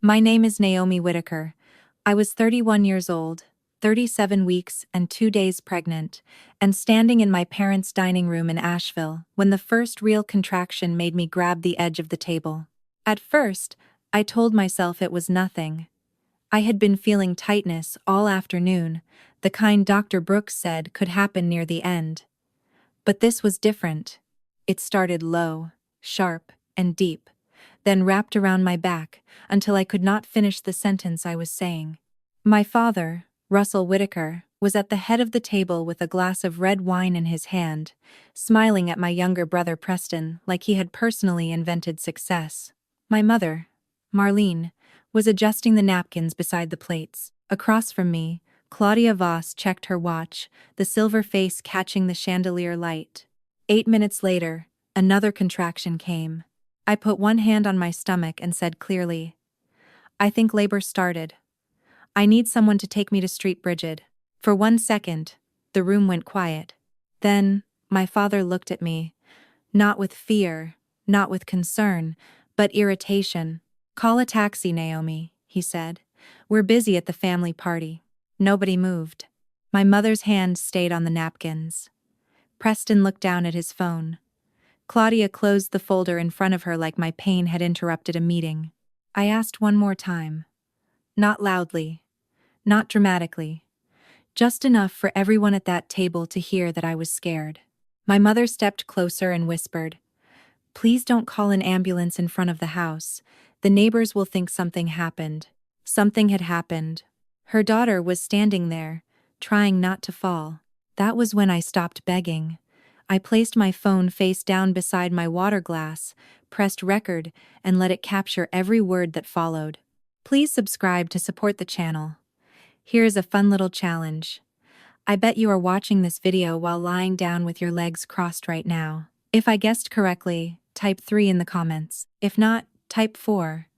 My name is Naomi Whitaker. I was 31 years old, 37 weeks and 2 days pregnant, and standing in my parents' dining room in Asheville when the first real contraction made me grab the edge of the table. At first, I told myself it was nothing. I had been feeling tightness all afternoon, the kind Dr. Brooks said could happen near the end. But this was different. It started low, sharp, and deep, then wrapped around my back until I could not finish the sentence I was saying. My father, Russell Whitaker, was at the head of the table with a glass of red wine in his hand, smiling at my younger brother Preston like he had personally invented success. My mother, Marlene, was adjusting the napkins beside the plates. Across from me, Claudia Voss checked her watch, the silver face catching the chandelier light. 8 minutes later, another contraction came. I put one hand on my stomach and said clearly, "I think labor started. I need someone to take me to Street Brigid." For 1 second, the room went quiet. Then, my father looked at me, not with fear, not with concern, but irritation. "Call a taxi, Naomi," he said. "We're busy at the family party." Nobody moved. My mother's hand stayed on the napkins. Preston looked down at his phone. Claudia closed the folder in front of her like my pain had interrupted a meeting. I asked one more time. Not loudly. Not dramatically. Just enough for everyone at that table to hear that I was scared. My mother stepped closer and whispered, "Please don't call an ambulance in front of the house. The neighbors will think something happened." Something had happened. Her daughter was standing there, trying not to fall. That was when I stopped begging. I placed my phone face down beside my water glass, pressed record, and let it capture every word that followed. Please subscribe to support the channel. Here's a fun little challenge. I bet you are watching this video while lying down with your legs crossed right now. If I guessed correctly, type 3 in the comments. If not, type 4.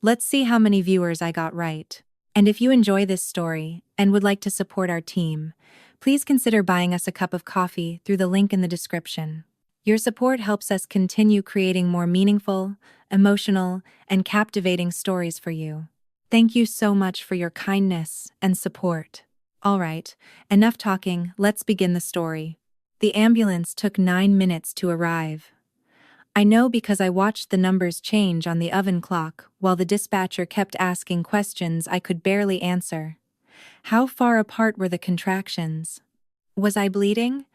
Let's see how many viewers I got right. And if you enjoy this story and would like to support our team, please consider buying us a cup of coffee through the link in the description. Your support helps us continue creating more meaningful, emotional, and captivating stories for you. Thank you so much for your kindness and support. All right, enough talking, let's begin the story. The ambulance took 9 minutes to arrive. I know because I watched the numbers change on the oven clock while the dispatcher kept asking questions I could barely answer. How far apart were the contractions? Was I bleeding?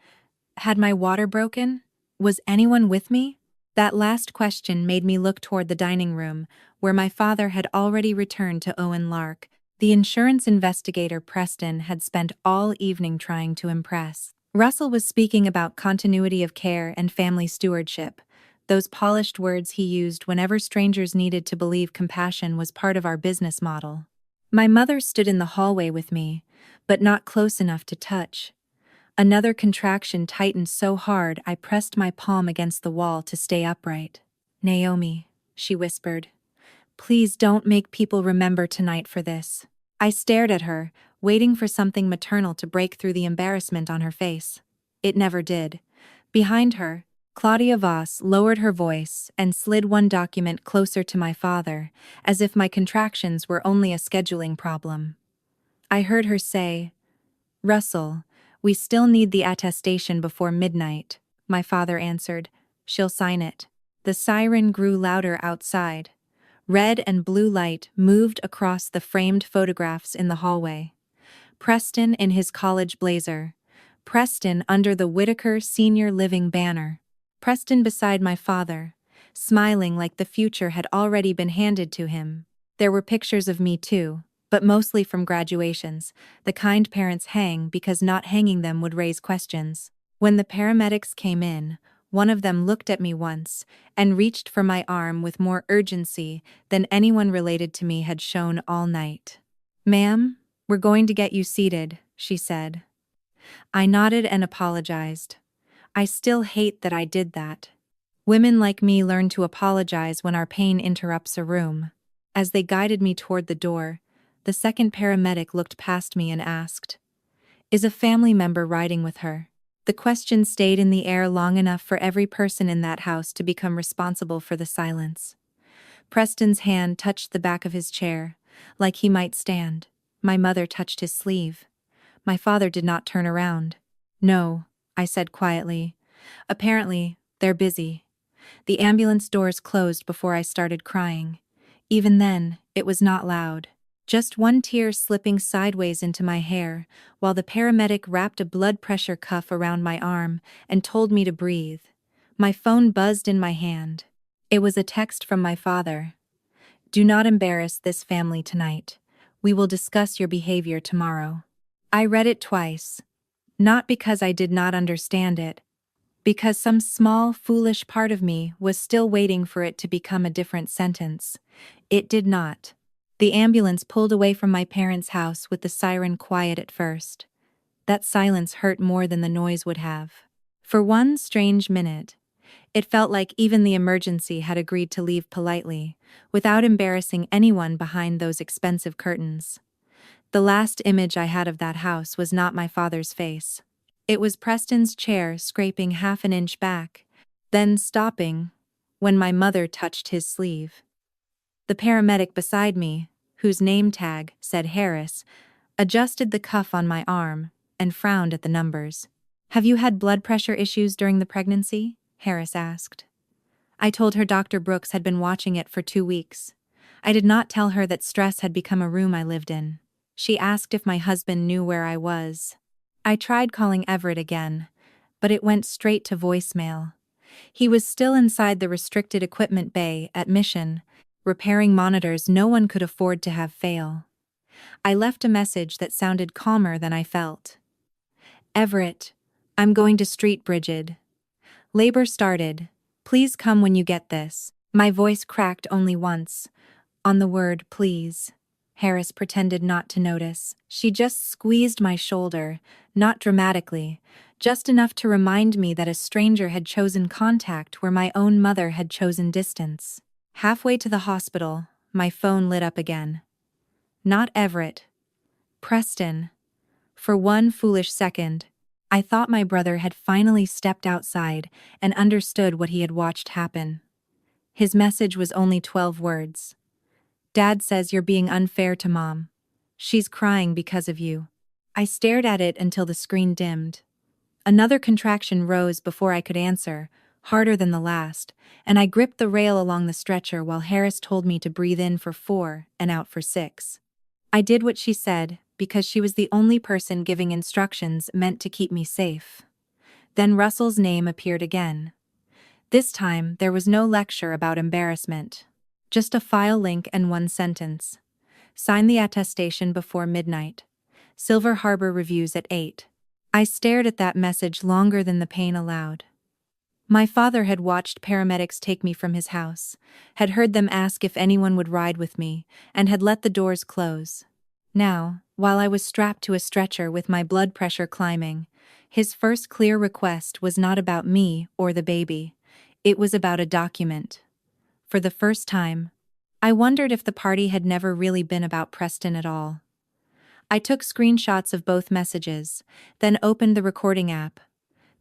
Had my water broken? Was anyone with me? That last question made me look toward the dining room, where my father had already returned to Owen Lark. The insurance investigator Preston had spent all evening trying to impress. Russell was speaking about continuity of care and family stewardship, those polished words he used whenever strangers needed to believe compassion was part of our business model. My mother stood in the hallway with me, but not close enough to touch. Another contraction tightened so hard I pressed my palm against the wall to stay upright. "Naomi," she whispered, "please don't make people remember tonight for this." I stared at her, waiting for something maternal to break through the embarrassment on her face. It never did. Behind her, Claudia Voss lowered her voice and slid one document closer to my father, as if my contractions were only a scheduling problem. I heard her say, "Russell, we still need the attestation before midnight." My father answered, "She'll sign it." The siren grew louder outside. Red and blue light moved across the framed photographs in the hallway. Preston in his college blazer. Preston under the Whitaker Senior Living banner. Preston beside my father, smiling like the future had already been handed to him. There were pictures of me too, but mostly from graduations, the kind parents hang because not hanging them would raise questions. When the paramedics came in, one of them looked at me once and reached for my arm with more urgency than anyone related to me had shown all night. "Ma'am, we're going to get you seated," she said. I nodded and apologized. I still hate that I did that. Women like me learn to apologize when our pain interrupts a room. As they guided me toward the door, the second paramedic looked past me and asked, "Is a family member riding with her?" The question stayed in the air long enough for every person in that house to become responsible for the silence. Preston's hand touched the back of his chair, like he might stand. My mother touched his sleeve. My father did not turn around. "No," I said quietly. "Apparently, they're busy." The ambulance doors closed before I started crying. Even then, it was not loud. Just one tear slipping sideways into my hair, while the paramedic wrapped a blood pressure cuff around my arm and told me to breathe. My phone buzzed in my hand. It was a text from my father. "Do not embarrass this family tonight. We will discuss your behavior tomorrow." I read it twice. Not because I did not understand it, because some small, foolish part of me was still waiting for it to become a different sentence. It did not. The ambulance pulled away from my parents' house with the siren quiet at first. That silence hurt more than the noise would have. For one strange minute, it felt like even the emergency had agreed to leave politely, without embarrassing anyone behind those expensive curtains. The last image I had of that house was not my father's face. It was Preston's chair scraping half an inch back, then stopping when my mother touched his sleeve. The paramedic beside me, whose name tag said Harris, adjusted the cuff on my arm and frowned at the numbers. "Have you had blood pressure issues during the pregnancy?" Harris asked. I told her Dr. Brooks had been watching it for 2 weeks. I did not tell her that stress had become a room I lived in. She asked if my husband knew where I was. I tried calling Everett again, but it went straight to voicemail. He was still inside the restricted equipment bay at Mission, repairing monitors no one could afford to have fail. I left a message that sounded calmer than I felt. "Everett, I'm going to street Brigid. Labor started. Please come when you get this." My voice cracked only once, on the word please. Harris pretended not to notice. She just squeezed my shoulder, not dramatically, just enough to remind me that a stranger had chosen contact where my own mother had chosen distance. Halfway to the hospital, my phone lit up again. Not Everett. Preston. For one foolish second, I thought my brother had finally stepped outside and understood what he had watched happen. His message was only 12 words. "Dad says you're being unfair to Mom. She's crying because of you." I stared at it until the screen dimmed. Another contraction rose before I could answer, harder than the last, and I gripped the rail along the stretcher while Harris told me to breathe in for 4 and out for 6. I did what she said, because she was the only person giving instructions meant to keep me safe. Then Russell's name appeared again. This time, there was no lecture about embarrassment. Just a file link and one sentence. "Sign the attestation before midnight. Silver Harbor reviews at 8. I stared at that message longer than the pain allowed. My father had watched paramedics take me from his house, had heard them ask if anyone would ride with me, and had let the doors close. Now, while I was strapped to a stretcher with my blood pressure climbing, his first clear request was not about me or the baby. It was about a document. For the first time, I wondered if the party had never really been about Preston at all. I took screenshots of both messages, then opened the recording app.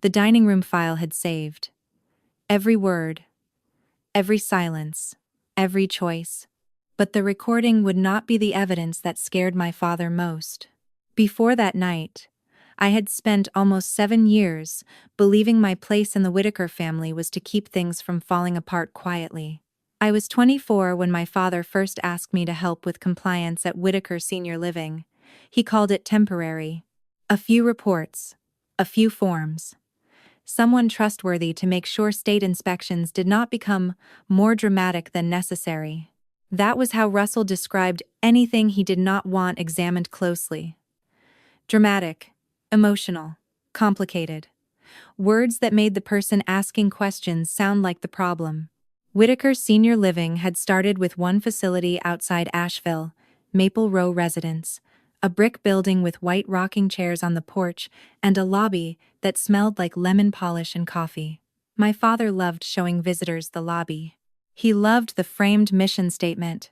The dining room file had saved. Every word, every silence, every choice. But the recording would not be the evidence that scared my father most. Before that night, I had spent almost 7 years believing my place in the Whitaker family was to keep things from falling apart quietly. I was 24 when my father first asked me to help with compliance at Whitaker Senior Living. He called it temporary. A few reports, a few forms. Someone trustworthy to make sure state inspections did not become more dramatic than necessary. That was how Russell described anything he did not want examined closely. Dramatic, emotional, complicated. Words that made the person asking questions sound like the problem. Whitaker Senior Living had started with one facility outside Asheville, Maple Row Residence, a brick building with white rocking chairs on the porch and a lobby that smelled like lemon polish and coffee. My father loved showing visitors the lobby. He loved the framed mission statement.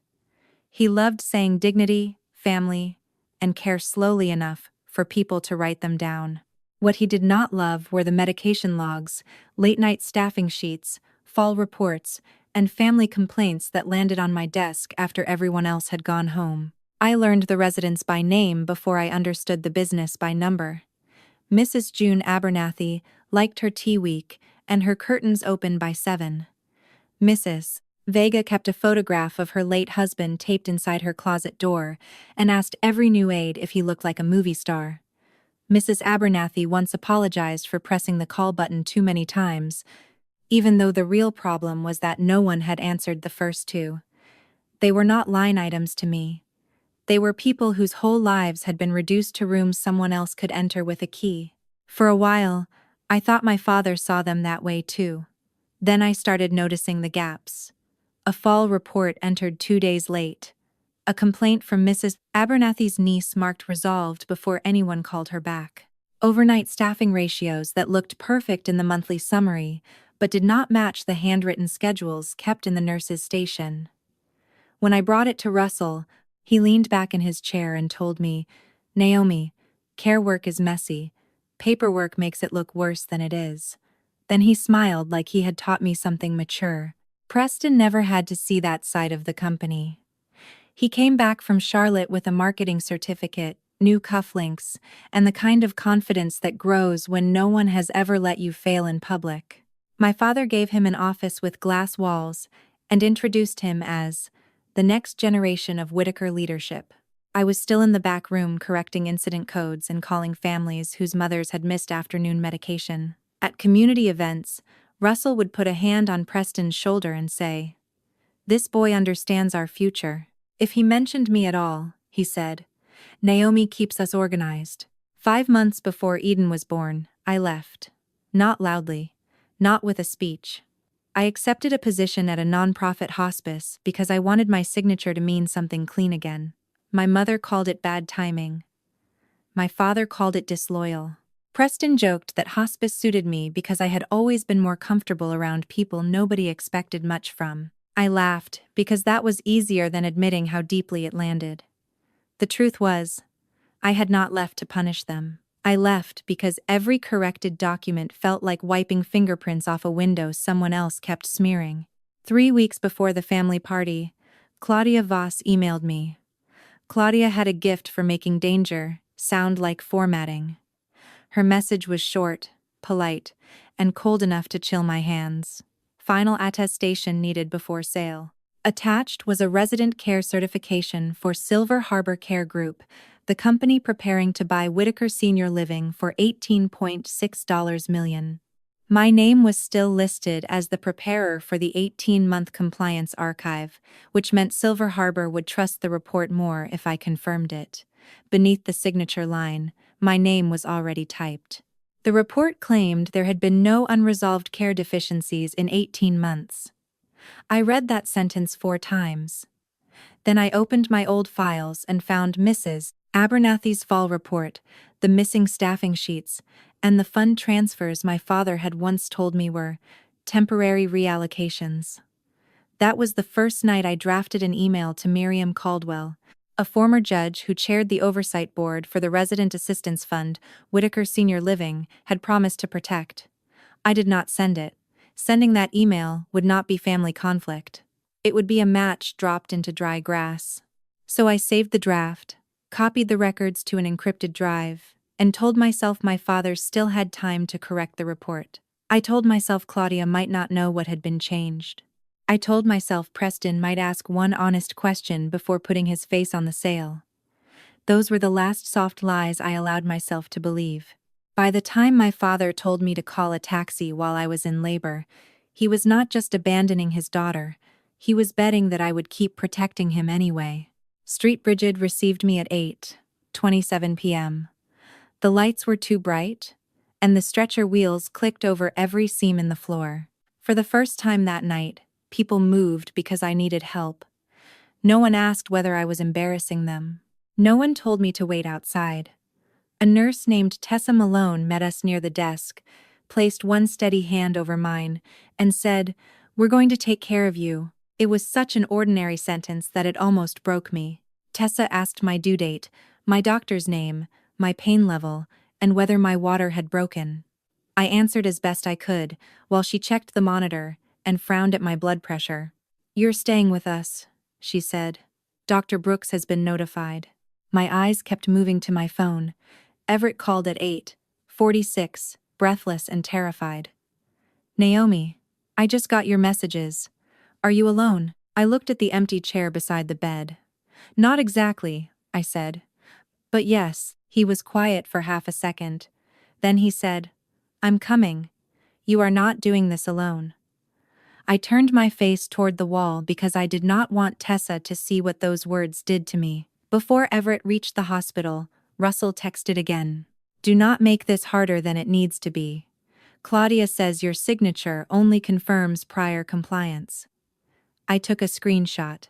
He loved saying dignity, family, and care slowly enough for people to write them down. What he did not love were the medication logs, late-night staffing sheets, fall reports, and family complaints that landed on my desk after everyone else had gone home. I learned the residents by name before I understood the business by number. Mrs. June Abernathy liked her tea week and her curtains open by 7. Mrs. Vega kept a photograph of her late husband taped inside her closet door and asked every new aide if he looked like a movie star. Mrs. Abernathy once apologized for pressing the call button too many times, even though the real problem was that no one had answered the first two. They were not line items to me. They were people whose whole lives had been reduced to rooms someone else could enter with a key. For a while, I thought my father saw them that way too. Then I started noticing the gaps. A fall report entered 2 days late. A complaint from Mrs. Abernathy's niece marked resolved before anyone called her back. Overnight staffing ratios that looked perfect in the monthly summary, but did not match the handwritten schedules kept in the nurse's station. When I brought it to Russell, he leaned back in his chair and told me, "Naomi, care work is messy. Paperwork makes it look worse than it is." Then he smiled like he had taught me something mature. Preston never had to see that side of the company. He came back from Charlotte with a marketing certificate, new cufflinks, and the kind of confidence that grows when no one has ever let you fail in public. My father gave him an office with glass walls and introduced him as the next generation of Whitaker leadership. I was still in the back room correcting incident codes and calling families whose mothers had missed afternoon medication. At community events, Russell would put a hand on Preston's shoulder and say, "This boy understands our future." If he mentioned me at all, he said, "Naomi keeps us organized." 5 months before Eden was born, I left. Not loudly. Not with a speech. I accepted a position at a nonprofit hospice because I wanted my signature to mean something clean again. My mother called it bad timing. My father called it disloyal. Preston joked that hospice suited me because I had always been more comfortable around people nobody expected much from. I laughed because that was easier than admitting how deeply it landed. The truth was, I had not left to punish them. I left because every corrected document felt like wiping fingerprints off a window someone else kept smearing. 3 weeks before the family party, Claudia Voss emailed me. Claudia had a gift for making danger sound like formatting. Her message was short, polite, and cold enough to chill my hands. Final attestation needed before sale. Attached was a resident care certification for Silver Harbor Care Group, the company preparing to buy Whitaker Senior Living for $18.6 million. My name was still listed as the preparer for the 18-month compliance archive, which meant Silver Harbor would trust the report more if I confirmed it. Beneath the signature line, my name was already typed. The report claimed there had been no unresolved care deficiencies in 18 months. I read that sentence 4 times. Then I opened my old files and found Mrs. Abernathy's fall report, the missing staffing sheets, and the fund transfers my father had once told me were temporary reallocations. That was the first night I drafted an email to Miriam Caldwell, a former judge who chaired the oversight board for the Resident Assistance Fund Whitaker Senior Living had promised to protect. I did not send it. Sending that email would not be family conflict. It would be a match dropped into dry grass. So I saved the draft, copied the records to an encrypted drive, and told myself my father still had time to correct the report. I told myself Claudia might not know what had been changed. I told myself Preston might ask one honest question before putting his face on the sale. Those were the last soft lies I allowed myself to believe. By the time my father told me to call a taxi while I was in labor, he was not just abandoning his daughter, he was betting that I would keep protecting him anyway. Street Brigid received me at 8:27 p.m. The lights were too bright, and the stretcher wheels clicked over every seam in the floor. For the first time that night, people moved because I needed help. No one asked whether I was embarrassing them. No one told me to wait outside. A nurse named Tessa Malone met us near the desk, placed one steady hand over mine, and said, "We're going to take care of you." It was such an ordinary sentence that it almost broke me. Tessa asked my due date, my doctor's name, my pain level, and whether my water had broken. I answered as best I could, while she checked the monitor, and frowned at my blood pressure. "You're staying with us," she said. "Dr. Brooks has been notified." My eyes kept moving to my phone. Everett called at 8:46, breathless and terrified. "Naomi, I just got your messages. Are you alone?" I looked at the empty chair beside the bed. "Not exactly," I said. "But yes." He was quiet for half a second. Then he said, "I'm coming. You are not doing this alone." I turned my face toward the wall because I did not want Tessa to see what those words did to me. Before Everett reached the hospital, Russell texted again. "Do not make this harder than it needs to be. Claudia says your signature only confirms prior compliance." I took a screenshot.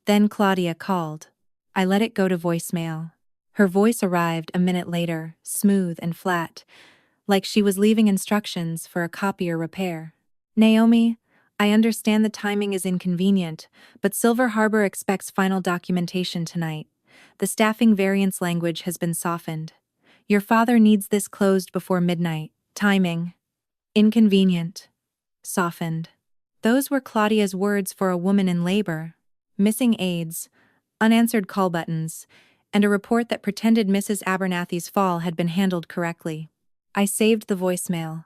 Then Claudia called. I let it go to voicemail. Her voice arrived a minute later, smooth and flat, like she was leaving instructions for a copier repair. "Naomi, I understand the timing is inconvenient, but Silver Harbor expects final documentation tonight. The staffing variance language has been softened. Your father needs this closed before midnight. Timing. Inconvenient. Softened." Those were Claudia's words for a woman in labor. Missing aides, unanswered call buttons, and a report that pretended Mrs. Abernathy's fall had been handled correctly. I saved the voicemail.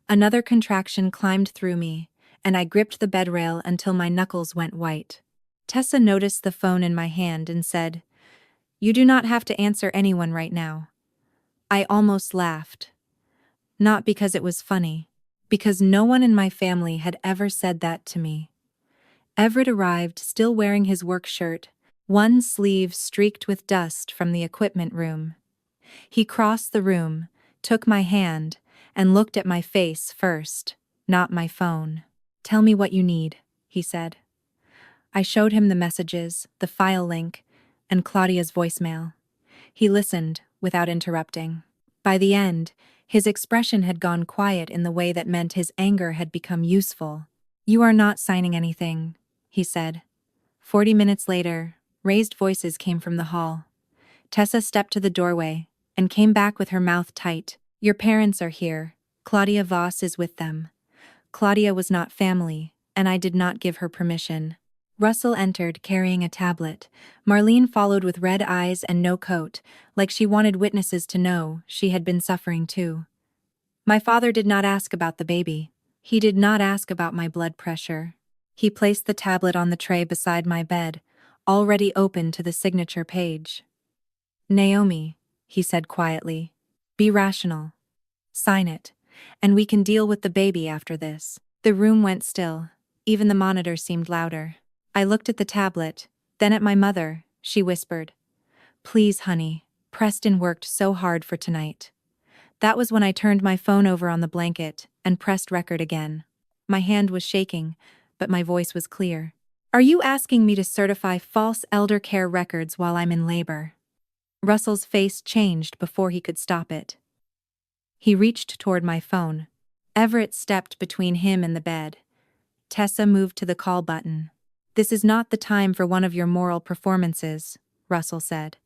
Another contraction climbed through me, and I gripped the bed rail until my knuckles went white. Tessa noticed the phone in my hand and said, "You do not have to answer anyone right now." I almost laughed. Not because it was funny, because no one in my family had ever said that to me. Everett arrived still wearing his work shirt, one sleeve streaked with dust from the equipment room. He crossed the room, took my hand, and looked at my face first, not my phone. "Tell me what you need," he said. I showed him the messages, the file link, and Claudia's voicemail. He listened, without interrupting. By the end, his expression had gone quiet in the way that meant his anger had become useful. "You are not signing anything," he said. 40 minutes later, raised voices came from the hall. Tessa stepped to the doorway and came back with her mouth tight. "Your parents are here. Claudia Voss is with them." Claudia was not family, and I did not give her permission. Russell entered carrying a tablet. Marlene followed with red eyes and no coat, like she wanted witnesses to know she had been suffering too. My father did not ask about the baby. He did not ask about my blood pressure. He placed the tablet on the tray beside my bed, already open to the signature page. "Naomi," he said quietly, "be rational. Sign it, and we can deal with the baby after this." The room went still. Even the monitor seemed louder. I looked at the tablet, then at my mother. She whispered, "Please, honey, Preston worked so hard for tonight." That was when I turned my phone over on the blanket and pressed record again. My hand was shaking, but my voice was clear. "Are you asking me to certify false elder care records while I'm in labor?" Russell's face changed before he could stop it. He reached toward my phone. Everett stepped between him and the bed. Tessa moved to the call button. "This is not the time for one of your moral performances," Russell said.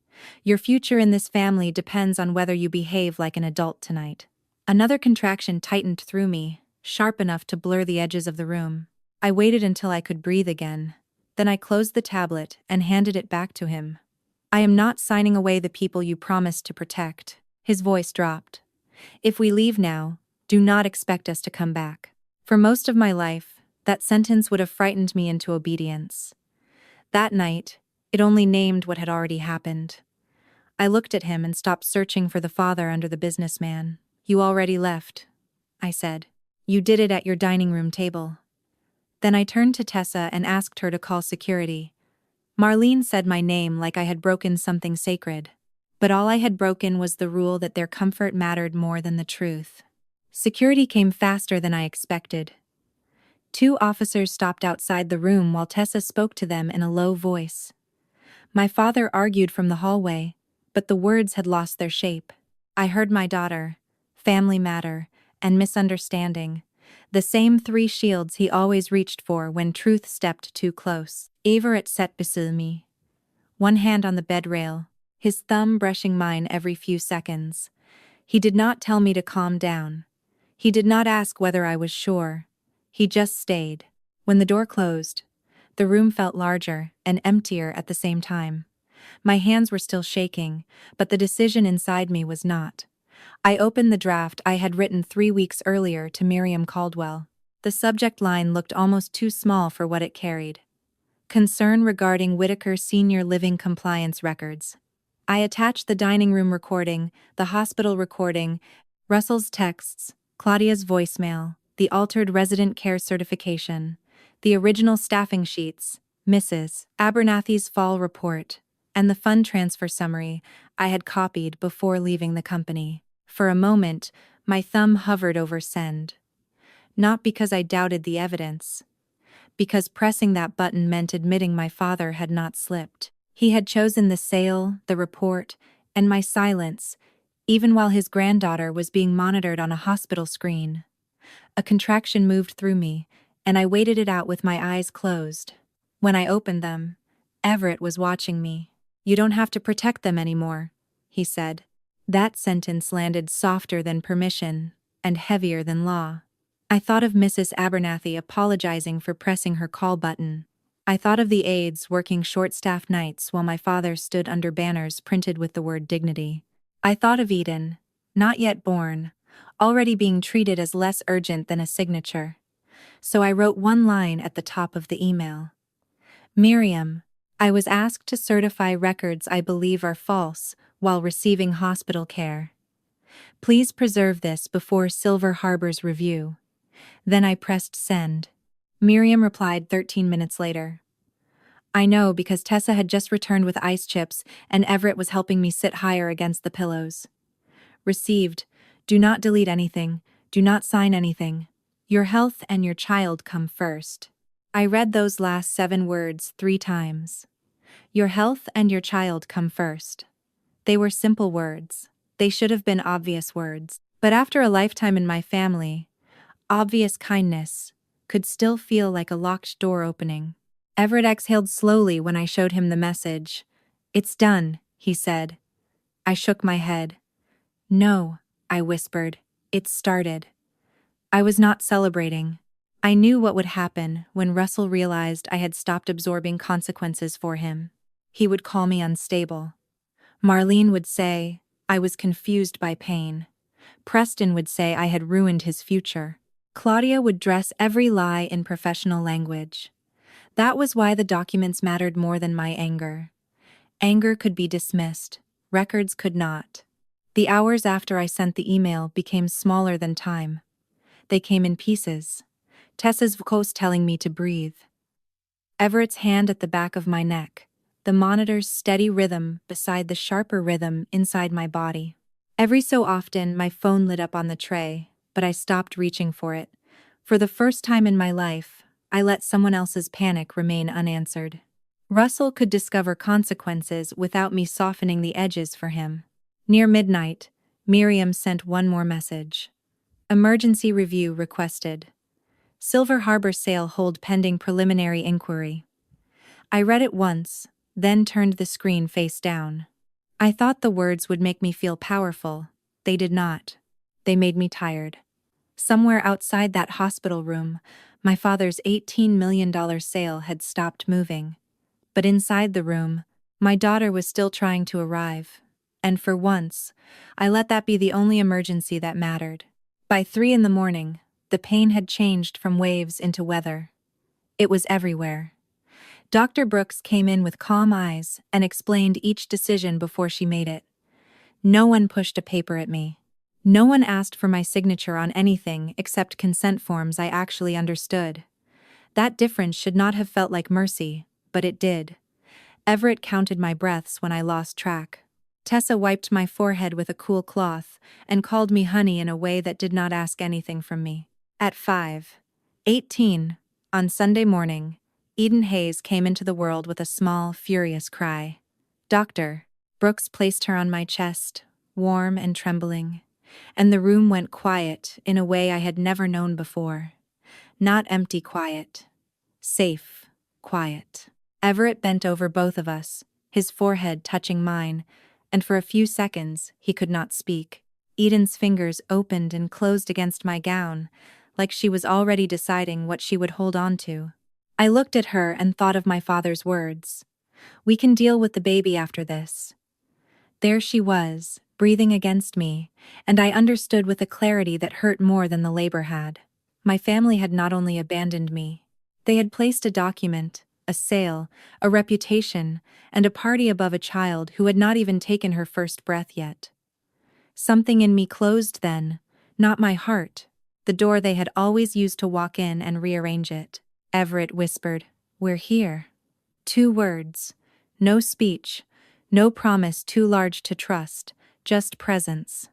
"Your future in this family depends on whether you behave like an adult tonight." Another contraction tightened through me, sharp enough to blur the edges of the room. I waited until I could breathe again. Then I closed the tablet and handed it back to him. "I am not signing away the people you promised to protect." His voice dropped. "If we leave now, do not expect us to come back." For most of my life, that sentence would have frightened me into obedience. That night, it only named what had already happened. I looked at him and stopped searching for the father under the businessman. "You already left," I said. "You did it at your dining room table." Then I turned to Tessa and asked her to call security. Marlene said my name like I had broken something sacred. But all I had broken was the rule that their comfort mattered more than the truth. Security came faster than I expected. 2 officers stopped outside the room while Tessa spoke to them in a low voice. My father argued from the hallway, but the words had lost their shape. I heard my daughter, family matter, and misunderstanding, the same 3 shields he always reached for when truth stepped too close. Everett sat beside me, one hand on the bed rail, his thumb brushing mine every few seconds. He did not tell me to calm down. He did not ask whether I was sure. He just stayed. When the door closed, the room felt larger and emptier at the same time. My hands were still shaking, but the decision inside me was not. I opened the draft I had written 3 weeks earlier to Miriam Caldwell. The subject line looked almost too small for what it carried. Concern regarding Whitaker Senior Living compliance records. I attached the dining room recording, the hospital recording, Russell's texts, Claudia's voicemail, the altered resident care certification, the original staffing sheets, Mrs. Abernathy's fall report, and the fund transfer summary I had copied before leaving the company. For a moment, my thumb hovered over send. Not because I doubted the evidence, because pressing that button meant admitting my father had not slipped. He had chosen the sale, the report, and my silence, even while his granddaughter was being monitored on a hospital screen. A contraction moved through me, and I waited it out with my eyes closed. When I opened them, Everett was watching me. "You don't have to protect them anymore," he said. That sentence landed softer than permission, and heavier than law. I thought of Mrs. Abernathy apologizing for pressing her call button. I thought of the aides working short-staffed nights while my father stood under banners printed with the word dignity. I thought of Eden, not yet born, already being treated as less urgent than a signature. So I wrote one line at the top of the email. "Miriam, I was asked to certify records I believe are false while receiving hospital care. Please preserve this before Silver Harbor's review." Then I pressed send. Miriam replied 13 minutes later. "I know, because Tessa had just returned with ice chips and Everett was helping me sit higher against the pillows. Received. Do not delete anything. Do not sign anything. Your health and your child come first." I read those last 7 words 3 times. Your health and your child come first. They were simple words. They should have been obvious words. But after a lifetime in my family, obvious kindness could still feel like a locked door opening. Everett exhaled slowly when I showed him the message. "It's done," he said. I shook my head. "No," I whispered. "It started." I was not celebrating. I knew what would happen when Russell realized I had stopped absorbing consequences for him. He would call me unstable. Marlene would say I was confused by pain. Preston would say I had ruined his future. Claudia would dress every lie in professional language. That was why the documents mattered more than my anger. Anger could be dismissed. Records could not. The hours after I sent the email became smaller than time. They came in pieces. Tessa's voice telling me to breathe. Everett's hand at the back of my neck. The monitor's steady rhythm beside the sharper rhythm inside my body. Every so often, my phone lit up on the tray, but I stopped reaching for it. For the first time in my life, I let someone else's panic remain unanswered. Russell could discover consequences without me softening the edges for him. Near midnight, Miriam sent one more message. Emergency review requested. Silver Harbor sale hold pending preliminary inquiry. I read it once, then turned the screen face down. I thought the words would make me feel powerful. They did not. They made me tired. Somewhere outside that hospital room, my father's $18 million sale had stopped moving. But inside the room, my daughter was still trying to arrive. And for once, I let that be the only emergency that mattered. By 3 in the morning, the pain had changed from waves into weather. It was everywhere. Dr. Brooks came in with calm eyes and explained each decision before she made it. No one pushed a paper at me. No one asked for my signature on anything except consent forms I actually understood. That difference should not have felt like mercy, but it did. Everett counted my breaths when I lost track. Tessa wiped my forehead with a cool cloth and called me honey in a way that did not ask anything from me. At 5:18, on Sunday morning, Eden Hayes came into the world with a small, furious cry. "Doctor." Brooks placed her on my chest, warm and trembling, and the room went quiet in a way I had never known before. Not empty quiet. Safe quiet. Everett bent over both of us, his forehead touching mine, and for a few seconds he could not speak. Eden's fingers opened and closed against my gown, like she was already deciding what she would hold on to. I looked at her and thought of my father's words. "We can deal with the baby after this." There she was, breathing against me, and I understood with a clarity that hurt more than the labor had. My family had not only abandoned me, they had placed a document, a sale, a reputation, and a party above a child who had not even taken her first breath yet. Something in me closed then, not my heart, the door they had always used to walk in and rearrange it. Everett whispered, "We're here." 2 words. No speech, no promise too large to trust, just presence.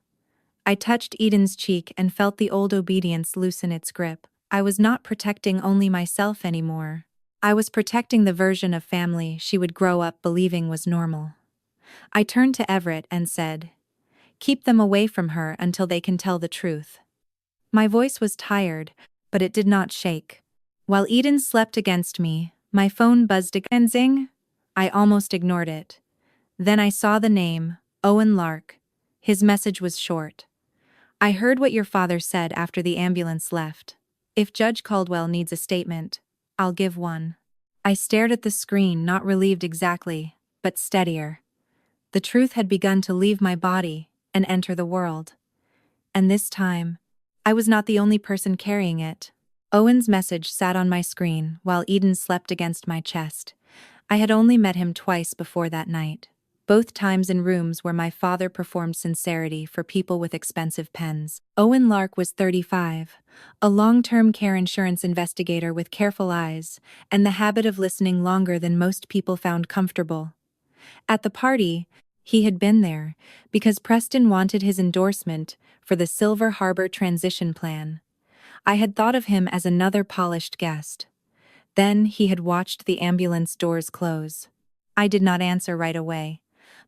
I touched Eden's cheek and felt the old obedience loosen its grip. I was not protecting only myself anymore. I was protecting the version of family she would grow up believing was normal. I turned to Everett and said, "Keep them away from her until they can tell the truth." My voice was tired, but it did not shake. While Eden slept against me, my phone buzzed again. Zing. I almost ignored it. Then I saw the name, Owen Lark. His message was short. "I heard what your father said after the ambulance left. If Judge Caldwell needs a statement, I'll give one." I stared at the screen, not relieved exactly, but steadier. The truth had begun to leave my body and enter the world. And this time, I was not the only person carrying it. Owen's message sat on my screen while Eden slept against my chest. I had only met him twice before that night, both times in rooms where my father performed sincerity for people with expensive pens. Owen Lark was 35, a long-term care insurance investigator with careful eyes and the habit of listening longer than most people found comfortable. At the party, he had been there because Preston wanted his endorsement for the Silver Harbor transition plan. I had thought of him as another polished guest. Then he had watched the ambulance doors close. I did not answer right away.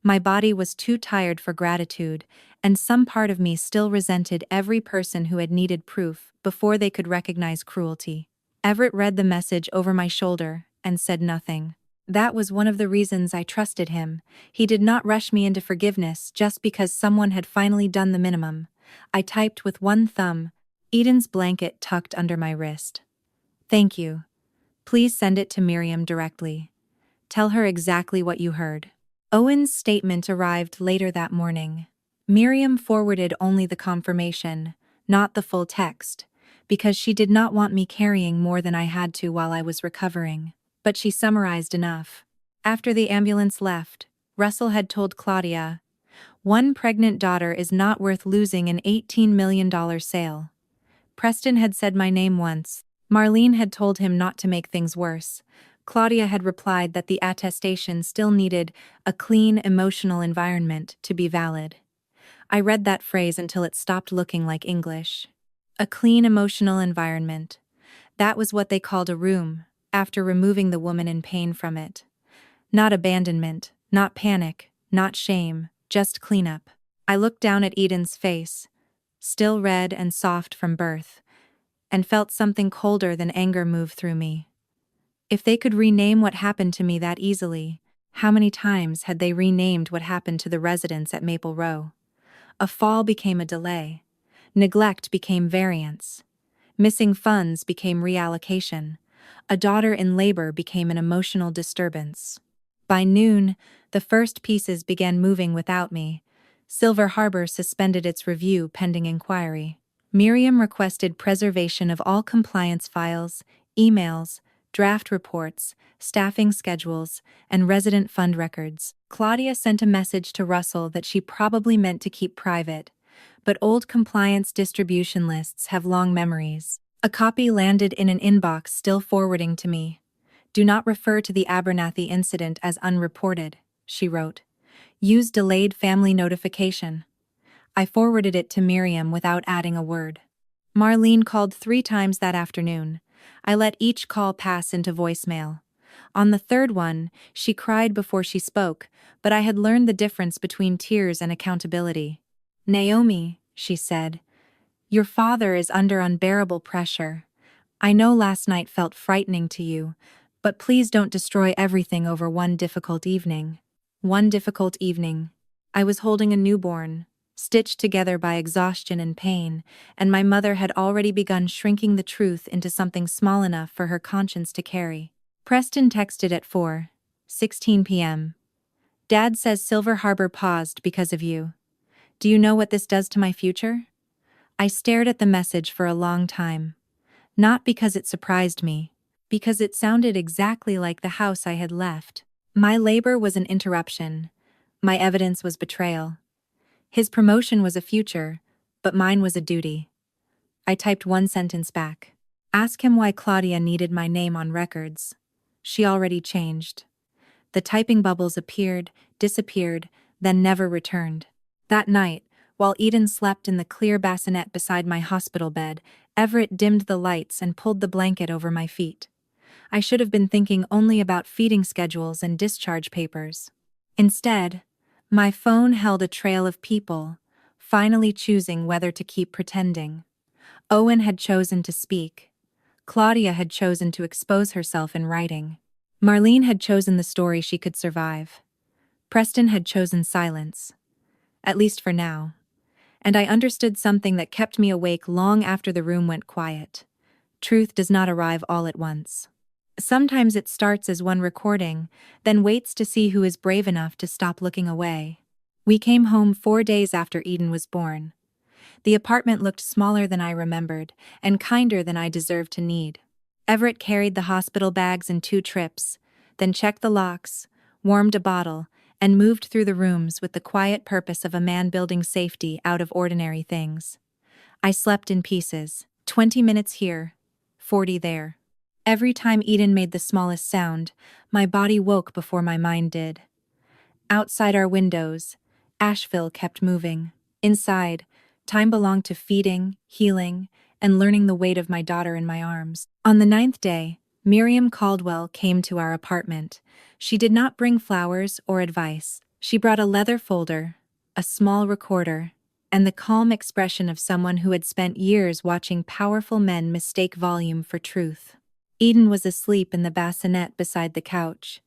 My body was too tired for gratitude, and some part of me still resented every person who had needed proof before they could recognize cruelty. Everett read the message over my shoulder and said nothing. That was one of the reasons I trusted him. He did not rush me into forgiveness just because someone had finally done the minimum. I typed with one thumb, Eden's blanket tucked under my wrist. "Thank you. Please send it to Miriam directly. Tell her exactly what you heard." Owen's statement arrived later that morning. Miriam forwarded only the confirmation, not the full text, because she did not want me carrying more than I had to while I was recovering. But she summarized enough. After the ambulance left, Russell had told Claudia, "One pregnant daughter is not worth losing an $18 million sale." Preston had said my name once. Marlene had told him not to make things worse. Claudia had replied that the attestation still needed a clean, emotional environment to be valid. I read that phrase until it stopped looking like English. A clean, emotional environment. That was what they called a room, after removing the woman in pain from it. Not abandonment, not panic, not shame, just cleanup. I looked down at Eden's face, still red and soft from birth, and felt something colder than anger move through me. If they could rename what happened to me that easily, how many times had they renamed what happened to the residents at Maple Row? A fall became a delay. Neglect became variance. Missing funds became reallocation. A daughter in labor became an emotional disturbance. By noon, the first pieces began moving without me. Silver Harbor suspended its review pending inquiry. Miriam requested preservation of all compliance files, emails, draft reports, staffing schedules, and resident fund records. Claudia sent a message to Russell that she probably meant to keep private, but old compliance distribution lists have long memories. A copy landed in an inbox still forwarding to me. "Do not refer to the Abernathy incident as unreported," she wrote. "Use delayed family notification." I forwarded it to Miriam without adding a word. Marlene called 3 times that afternoon. I let each call pass into voicemail. On the third one, she cried before she spoke, but I had learned the difference between tears and accountability. "Naomi," she said, "your father is under unbearable pressure. I know last night felt frightening to you, but please don't destroy everything over one difficult evening." One difficult evening. I was holding a newborn, stitched together by exhaustion and pain, and my mother had already begun shrinking the truth into something small enough for her conscience to carry. Preston texted at 4:16 p.m. Dad says Silver Harbor paused because of you. Do you know what this does to my future? I stared at the message for a long time. Not because it surprised me, because it sounded exactly like the house I had left. My labor was an interruption. My evidence was betrayal. His promotion was a future, but mine was a duty. I typed one sentence back. Ask him why Claudia needed my name on records. She already changed. The typing bubbles appeared, disappeared, then never returned. That night, while Eden slept in the clear bassinet beside my hospital bed, Everett dimmed the lights and pulled the blanket over my feet. I should have been thinking only about feeding schedules and discharge papers. Instead, my phone held a trail of people, finally choosing whether to keep pretending. Owen had chosen to speak. Claudia had chosen to expose herself in writing. Marlene had chosen the story she could survive. Preston had chosen silence. At least for now. And I understood something that kept me awake long after the room went quiet. Truth does not arrive all at once. Sometimes it starts as one recording, then waits to see who is brave enough to stop looking away. We came home 4 days after Eden was born. The apartment looked smaller than I remembered, and kinder than I deserved to need. Everett carried the hospital bags in 2 trips, then checked the locks, warmed a bottle, and moved through the rooms with the quiet purpose of a man building safety out of ordinary things. I slept in pieces, 20 minutes here, 40 there. Every time Eden made the smallest sound, my body woke before my mind did. Outside our windows, Asheville kept moving. Inside, time belonged to feeding, healing, and learning the weight of my daughter in my arms. On the 9th day, Miriam Caldwell came to our apartment. She did not bring flowers or advice. She brought a leather folder, a small recorder, and the calm expression of someone who had spent years watching powerful men mistake volume for truth. Eden was asleep in the bassinet beside the couch.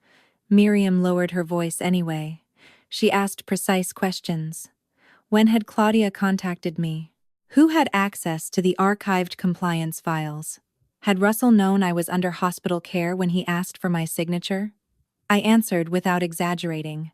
Miriam lowered her voice anyway. She asked precise questions. When had Claudia contacted me? Who had access to the archived compliance files? Had Russell known I was under hospital care when he asked for my signature? I answered without exaggerating.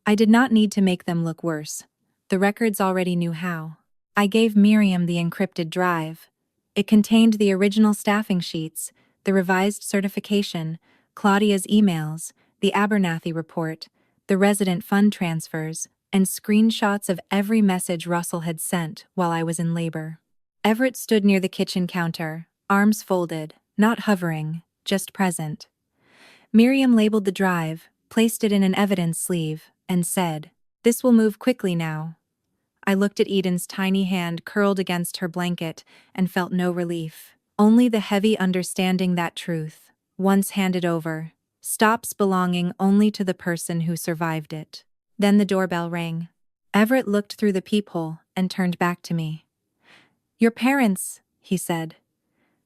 I did not need to make them look worse. The records already knew how. I gave Miriam the encrypted drive. It contained the original staffing sheets, the revised certification, Claudia's emails, the Abernathy report, the resident fund transfers, and screenshots of every message Russell had sent while I was in labor. Everett stood near the kitchen counter, arms folded, not hovering, just present. Miriam labeled the drive, placed it in an evidence sleeve, and said, "This will move quickly now." I looked at Eden's tiny hand curled against her blanket and felt no relief. Only the heavy understanding that truth, once handed over, stops belonging only to the person who survived it. Then the doorbell rang. Everett looked through the peephole and turned back to me. "Your parents," he said.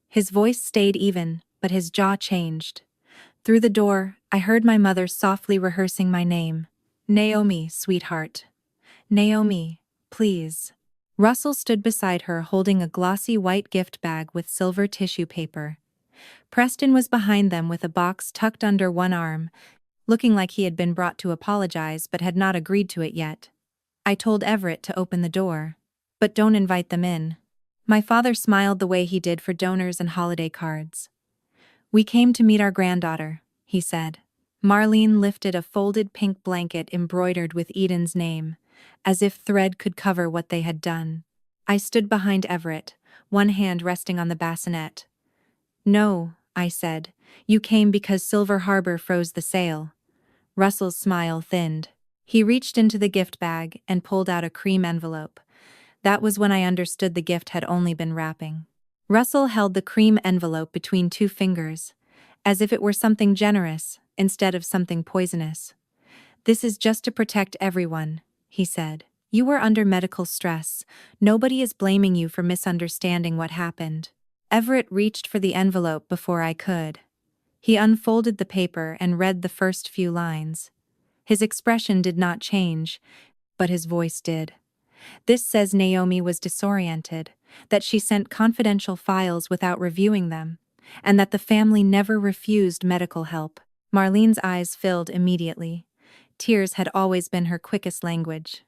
His voice stayed even, but his jaw changed. Through the door, I heard my mother softly rehearsing my name. "Naomi, sweetheart. Naomi, please." Russell stood beside her holding a glossy white gift bag with silver tissue paper. Preston was behind them with a box tucked under one arm, looking like he had been brought to apologize but had not agreed to it yet. I told Everett to open the door. "But don't invite them in." My father smiled the way he did for donors and holiday cards. "We came to meet our granddaughter," he said. Marlene lifted a folded pink blanket embroidered with Eden's name, as if thread could cover what they had done. I stood behind Everett, one hand resting on the bassinet. "No," I said, "you came because Silver Harbor froze the sale." Russell's smile thinned. He reached into the gift bag and pulled out a cream envelope. That was when I understood the gift had only been wrapping. Russell held the cream envelope between 2 fingers, as if it were something generous instead of something poisonous. "This is just to protect everyone," he said. "You were under medical stress. Nobody is blaming you for misunderstanding what happened." Everett reached for the envelope before I could. He unfolded the paper and read the first few lines. His expression did not change, but his voice did. This says Naomi was disoriented, that she sent confidential files without reviewing them, and that the family never refused medical help. Marlene's eyes filled immediately. Tears had always been her quickest language.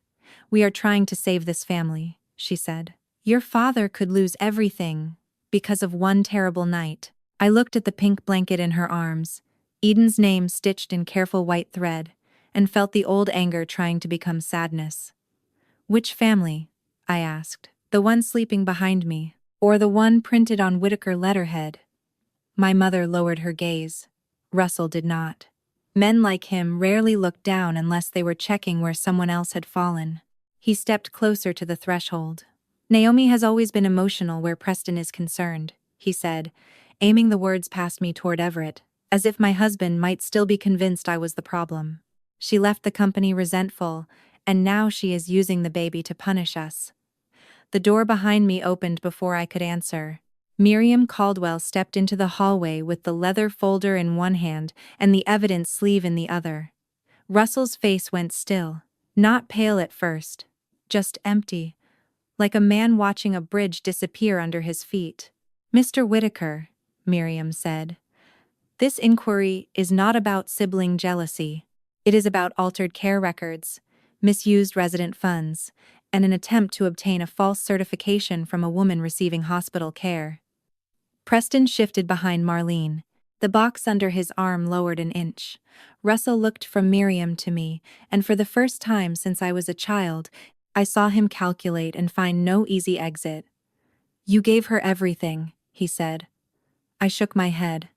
"We are trying to save this family," she said. "Your father could lose everything because of one terrible night." I looked at the pink blanket in her arms, Eden's name stitched in careful white thread, and felt the old anger trying to become sadness. "Which family?" I asked. "The one sleeping behind me, or the one printed on Whitaker letterhead?" My mother lowered her gaze. Russell did not. Men like him rarely looked down unless they were checking where someone else had fallen. He stepped closer to the threshold. "Naomi has always been emotional where Preston is concerned," he said, aiming the words past me toward Everett, as if my husband might still be convinced I was the problem. "She left the company resentful, and now she is using the baby to punish us." The door behind me opened before I could answer. Miriam Caldwell stepped into the hallway with the leather folder in one hand and the evidence sleeve in the other. Russell's face went still, not pale at first, just empty, like a man watching a bridge disappear under his feet. "Mr. Whitaker," Miriam said, "this inquiry is not about sibling jealousy. It is about altered care records, misused resident funds, and an attempt to obtain a false certification from a woman receiving hospital care." Preston shifted behind Marlene. The box under his arm lowered an inch. Russell looked from Miriam to me, and for the first time since I was a child, I saw him calculate and find no easy exit. "You gave her everything," he said. I shook my head.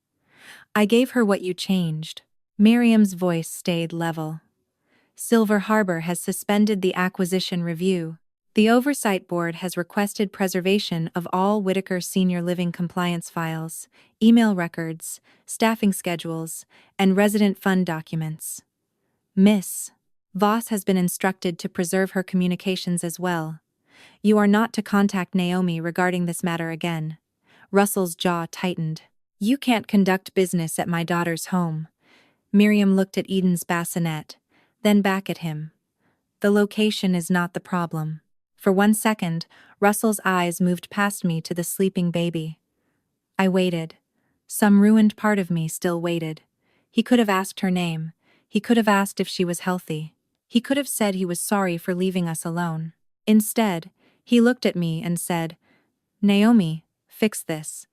"I gave her what you changed." Miriam's voice stayed level. "Silver Harbor has suspended the acquisition review. The Oversight Board has requested preservation of all Whitaker Senior Living compliance files, email records, staffing schedules, and resident fund documents. Miss Voss has been instructed to preserve her communications as well. You are not to contact Naomi regarding this matter again." Russell's jaw tightened. "You can't conduct business at my daughter's home." Miriam looked at Eden's bassinet, then back at him. "The location is not the problem." For 1 second, Russell's eyes moved past me to the sleeping baby. I waited. Some ruined part of me still waited. He could have asked her name. He could have asked if she was healthy. He could have said he was sorry for leaving us alone. Instead, he looked at me and said, "Naomi, fix this."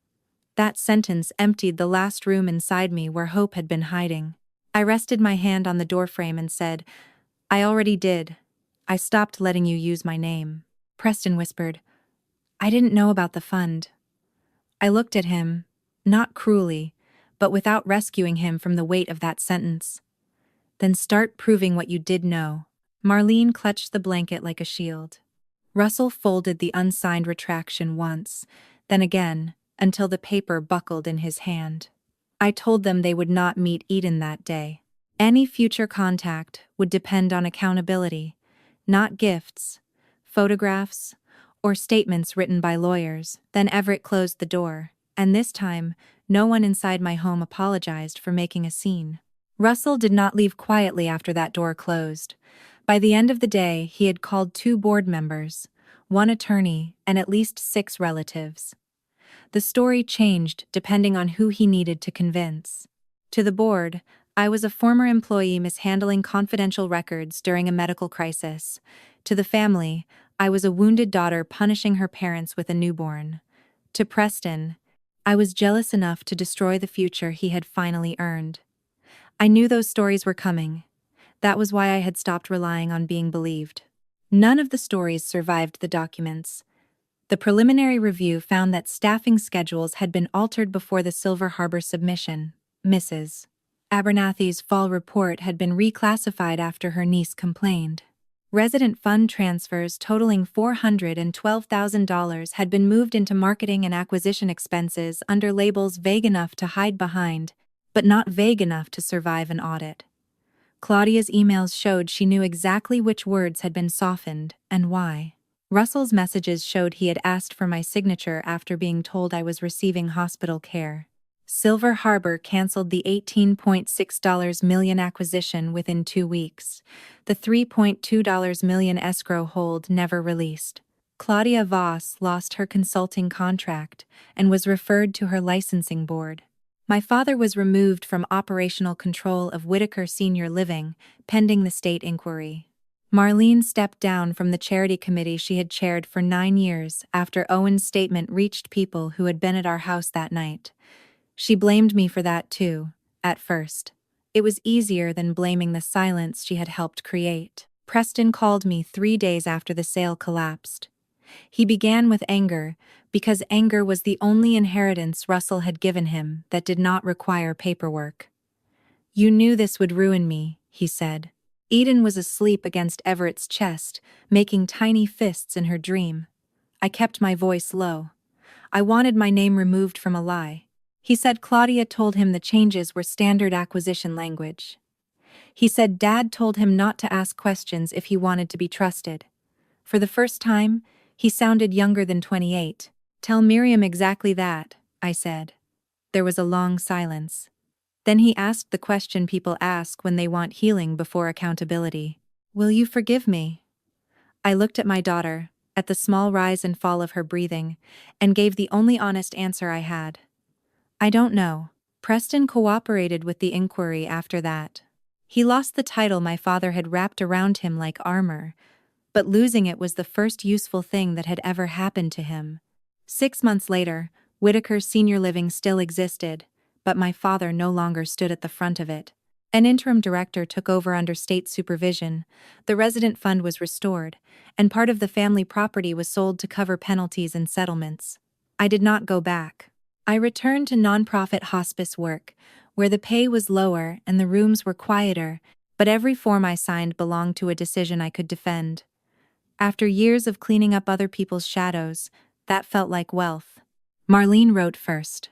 That sentence emptied the last room inside me where hope had been hiding. I rested my hand on the doorframe and said, "I already did. I stopped letting you use my name." Preston whispered, "I didn't know about the fund." I looked at him, not cruelly, but without rescuing him from the weight of that sentence. "Then start proving what you did know." Marlene clutched the blanket like a shield. Russell folded the unsigned retraction once, then again, until the paper buckled in his hand. I told them they would not meet Eden that day. Any future contact would depend on accountability, not gifts, photographs, or statements written by lawyers. Then Everett closed the door, and this time, no one inside my home apologized for making a scene. Russell did not leave quietly after that door closed. By the end of the day, he had called 2 board members, 1 attorney, and at least 6 relatives. The story changed depending on who he needed to convince. To the board, I was a former employee mishandling confidential records during a medical crisis. To the family, I was a wounded daughter punishing her parents with a newborn. To Preston, I was jealous enough to destroy the future he had finally earned. I knew those stories were coming. That was why I had stopped relying on being believed. None of the stories survived the documents. The preliminary review found that staffing schedules had been altered before the Silver Harbor submission. Mrs. Abernathy's fall report had been reclassified after her niece complained. Resident fund transfers totaling $412,000 had been moved into marketing and acquisition expenses under labels vague enough to hide behind, but not vague enough to survive an audit. Claudia's emails showed she knew exactly which words had been softened and why. Russell's messages showed he had asked for my signature after being told I was receiving hospital care. Silver Harbor canceled the $18.6 million acquisition within 2 weeks. The $3.2 million escrow hold never released. Claudia Voss lost her consulting contract and was referred to her licensing board. My father was removed from operational control of Whitaker Senior Living, pending the state inquiry. Marlene stepped down from the charity committee she had chaired for 9 years after Owen's statement reached people who had been at our house that night. She blamed me for that too, at first. It was easier than blaming the silence she had helped create. Preston called me 3 days after the sale collapsed. He began with anger, because anger was the only inheritance Russell had given him that did not require paperwork. "You knew this would ruin me," he said. Eden was asleep against Everett's chest, making tiny fists in her dream. I kept my voice low. I wanted my name removed from a lie. He said Claudia told him the changes were standard acquisition language. He said Dad told him not to ask questions if he wanted to be trusted. For the first time, he sounded younger than 28. "Tell Miriam exactly that," I said. There was a long silence. Then he asked the question people ask when they want healing before accountability. "Will you forgive me?" I looked at my daughter, at the small rise and fall of her breathing, and gave the only honest answer I had. "I don't know." Preston cooperated with the inquiry after that. He lost the title my father had wrapped around him like armor, but losing it was the first useful thing that had ever happened to him. 6 months later, Whitaker Senior Living still existed, but my father no longer stood at the front of it. An interim director took over under state supervision, the resident fund was restored, and part of the family property was sold to cover penalties and settlements. I did not go back. I returned to nonprofit hospice work, where the pay was lower and the rooms were quieter, but every form I signed belonged to a decision I could defend. After years of cleaning up other people's shadows, that felt like wealth. Marlene wrote first.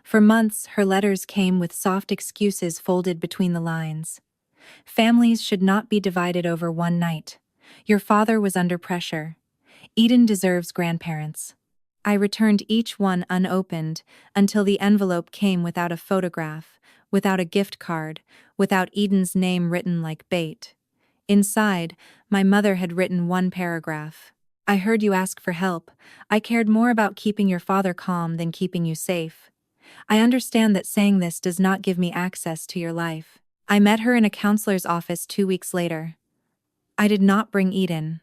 For months, her letters came with soft excuses folded between the lines. Families should not be divided over one night. Your father was under pressure. Eden deserves grandparents. I returned each one unopened until the envelope came without a photograph, without a gift card, without Eden's name written like bait. Inside, my mother had written one paragraph. "I heard you ask for help. I cared more about keeping your father calm than keeping you safe. I understand that saying this does not give me access to your life." I met her in a counselor's office 2 weeks later. I did not bring Eden.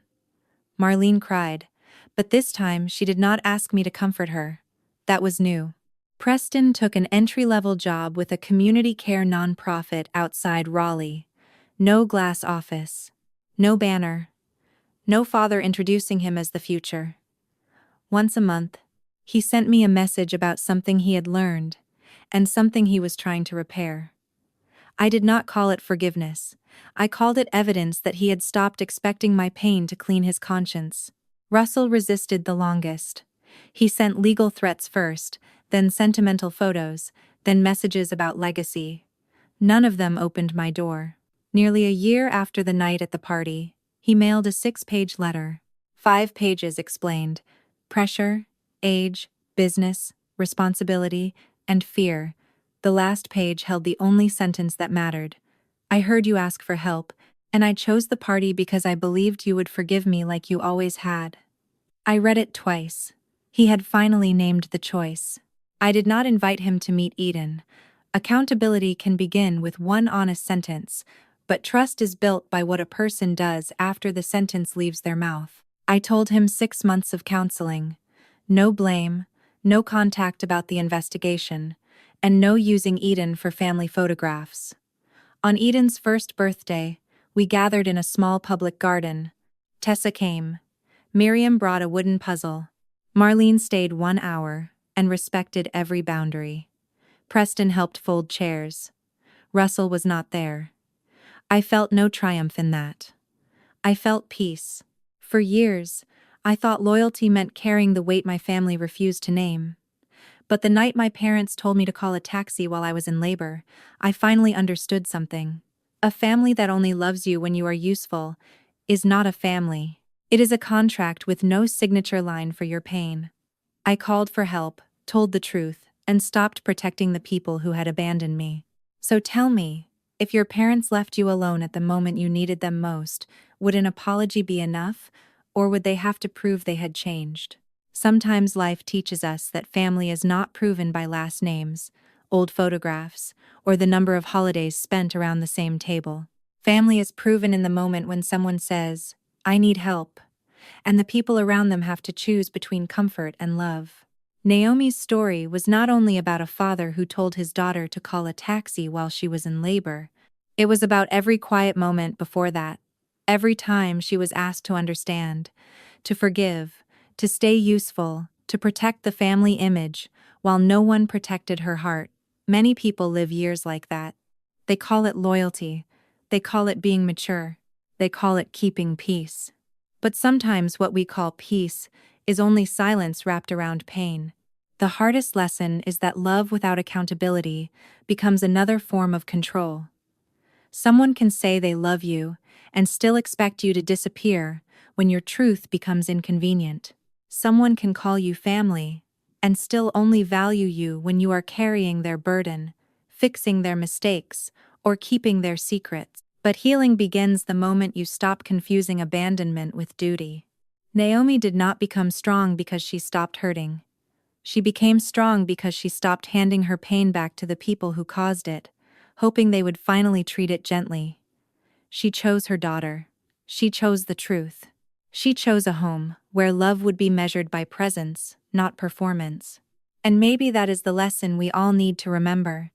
Marlene cried, but this time she did not ask me to comfort her. That was new. Preston took an entry-level job with a community care nonprofit outside Raleigh. No glass office. No banner. No father introducing him as the future. Once a month, he sent me a message about something he had learned, and something he was trying to repair. I did not call it forgiveness. I called it evidence that he had stopped expecting my pain to clean his conscience. Russell resisted the longest. He sent legal threats first, then sentimental photos, then messages about legacy. None of them opened my door. Nearly a year after the night at the party, he mailed a 6-page letter. 5 pages explained pressure, age, business, responsibility, and fear. The last page held the only sentence that mattered. "I heard you ask for help, and I chose the party because I believed you would forgive me like you always had." I read it twice. He had finally named the choice. I did not invite him to meet Eden. Accountability can begin with one honest sentence, but trust is built by what a person does after the sentence leaves their mouth. I told him 6 months of counseling. No blame, no contact about the investigation, and no using Eden for family photographs. On Eden's first birthday, we gathered in a small public garden. Tessa came. Miriam brought a wooden puzzle. Marlene stayed 1 hour and respected every boundary. Preston helped fold chairs. Russell was not there. I felt no triumph in that. I felt peace. For years, I thought loyalty meant carrying the weight my family refused to name. But the night my parents told me to call a taxi while I was in labor, I finally understood something. A family that only loves you when you are useful is not a family. It is a contract with no signature line for your pain. I called for help, told the truth, and stopped protecting the people who had abandoned me. So tell me, if your parents left you alone at the moment you needed them most, would an apology be enough, or would they have to prove they had changed? Sometimes life teaches us that family is not proven by last names, old photographs, or the number of holidays spent around the same table. Family is proven in the moment when someone says, "I need help," and the people around them have to choose between comfort and love. Naomi's story was not only about a father who told his daughter to call a taxi while she was in labor. It was about every quiet moment before that, every time she was asked to understand, to forgive, to stay useful, to protect the family image, while no one protected her heart. Many people live years like that. They call it loyalty. They call it being mature. They call it keeping peace. But sometimes what we call peace is only silence wrapped around pain. The hardest lesson is that love without accountability becomes another form of control. Someone can say they love you and still expect you to disappear when your truth becomes inconvenient. Someone can call you family and still only value you when you are carrying their burden, fixing their mistakes, or keeping their secrets. But healing begins the moment you stop confusing abandonment with duty. Naomi did not become strong because she stopped hurting. She became strong because she stopped handing her pain back to the people who caused it, hoping they would finally treat it gently. She chose her daughter. She chose the truth. She chose a home where love would be measured by presence, not performance. And maybe that is the lesson we all need to remember.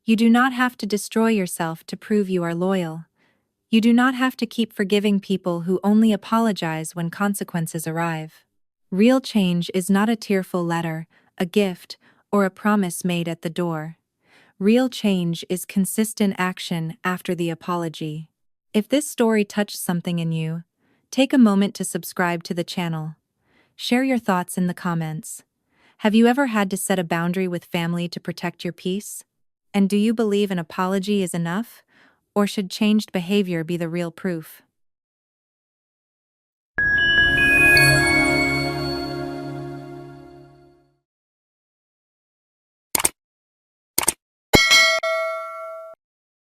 You do not have to destroy yourself to prove you are loyal. You do not have to keep forgiving people who only apologize when consequences arrive. Real change is not a tearful letter, a gift, or a promise made at the door. Real change is consistent action after the apology. If this story touched something in you, take a moment to subscribe to the channel. Share your thoughts in the comments. Have you ever had to set a boundary with family to protect your peace? And do you believe an apology is enough? Or should changed behavior be the real proof?